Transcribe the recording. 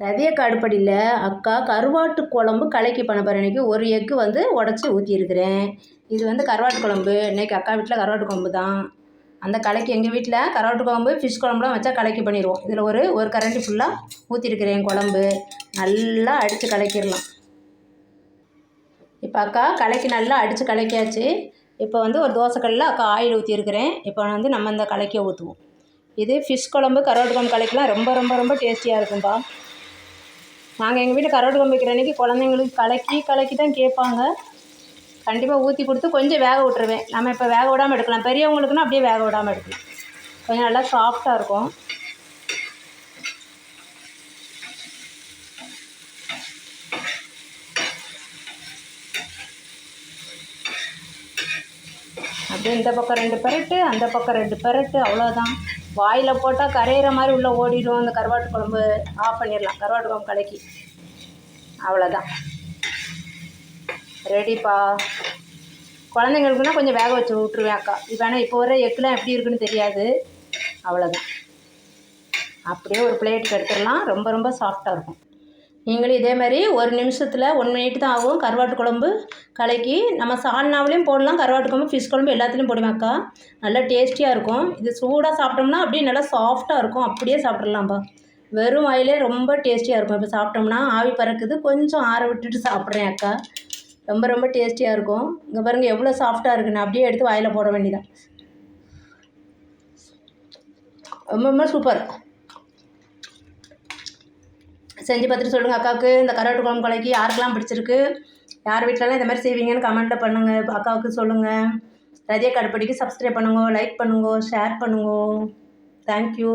ரதியக்கா அடுப்படியில் அக்கா கருவாட்டு குழம்பு கலக்கி பண்ண போகிறேன். இன்றைக்கி ஒரு எக்கு வந்து உடச்சி ஊற்றிருக்கிறேன். இது வந்து கருவாட்டு குழம்பு. இன்றைக்கி அக்கா வீட்டில் கருவாட்டு குழம்பு தான். அந்த கலக்கி எங்கள் வீட்டில் கருவாட்டு குழம்பு ஃபிஷ் குழம்புலாம் வச்சா கலக்கி பண்ணிடுவோம். இதில் ஒரு கரண்டி ஃபுல்லாக ஊற்றிருக்கிறேன் குழம்பு. நல்லா அடித்து கலக்கிடலாம். இப்போ அக்கா கலக்கி நல்லா அடித்து கலக்கியாச்சு. இப்போ வந்து ஒரு தோசைக்கல்லில் அக்கா ஆயில் ஊற்றிருக்கிறேன். இப்போ வந்து நம்ம இந்த கலக்கியை ஊற்றுவோம். இது ஃபிஷ் குழம்பு கருவாட்டு குழம்பு கலக்கிலாம் ரொம்ப ரொம்ப ரொம்ப டேஸ்டியாக இருக்கும்பா. நாங்கள் எங்கள் வீட்டில் கருவாட்டு குழம்பு வைக்கிற அன்றைக்கி குழந்தைங்களுக்கு கலக்கி தான் கேட்பாங்க. கண்டிப்பாக ஊற்றி கொடுத்து கொஞ்சம் வேக விட்டுருவேன். நம்ம இப்போ வேக விடாமல் எடுக்கலாம். பெரியவங்களுக்குன்னா அப்படியே வேக விடாமல் எடுக்கலாம். கொஞ்சம் நல்லா சாஃப்டாக இருக்கும். அப்படியே இந்த பக்கம் 2 பெரட்டு, அந்த பக்கம் 2 பெரட்டு, அவ்வளோதான். வாயில் போட்டால் கரையிற மாதிரி உள்ளே ஓடிடும். அந்த கருவாட்டு குழம்பு ஆஃப் பண்ணிடலாம். கருவாட்டு குழம்பு கலக்கி அவ்வளோதான், ரெடிப்பா. குழந்தைங்களுக்குன்னா கொஞ்சம் வேக வச்சு விட்ருவேன் அக்கா. இப்போ ஆனால் இப்போ வர எக்குலாம் எப்படி இருக்குன்னு தெரியாது. அவ்வளோதான், அப்படியே ஒரு பிளேட்டுக்கு எடுத்துடலாம். ரொம்ப ரொம்ப சாஃப்டாக இருக்கும். நீங்களும் இதே மாதிரி 1 நிமிஷத்தில் 1 மினிட் தான் ஆகும். கருவாட்டு குழம்பு கலக்கி நம்ம சால்னாவிலையும் போடலாம். கருவாட்டு குழம்பு ஃபிஷ் குழம்பு எல்லாத்துலேயும் போடுவேன் அக்கா. நல்லா டேஸ்டியாக இருக்கும். இது சூடாக சாப்பிட்டோம்னா அப்படியே நல்லா சாஃப்டாக இருக்கும். அப்படியே சாப்பிட்றலாம்ப்பா. வெறும் வாயிலே ரொம்ப டேஸ்டியாக இருக்கும். இப்போ சாப்பிட்டோம்னா ஆவி பறக்குது. கொஞ்சம் ஆற விட்டுட்டு சாப்பிட்றேன் அக்கா. ரொம்ப ரொம்ப டேஸ்டியாக இருக்கும். இங்கே பாருங்கள் எவ்வளோ சாஃப்டாக இருக்குன்னு. அப்படியே எடுத்து வாயில் போட வேண்டியதான். ரொம்ப ரொம்ப சூப்பர். செஞ்சு பார்த்துட்டு சொல்லுங்கள் அக்காவுக்கு. இந்த கருவாட்டு குழம்பு கலக்கி யாருக்கெல்லாம் பிடிச்சிருக்கு, யார் வீட்டிலலாம் இந்த மாதிரி செய்வீங்கன்னு கமெண்ட்டில் பண்ணுங்கள். அக்காவுக்கு சொல்லுங்கள். ரதியக்கா அடுப்படிக்கு சப்ஸ்கிரைப் பண்ணுங்க, லைக் பண்ணுங்க, ஷேர் பண்ணுங்க. தேங்க்யூ.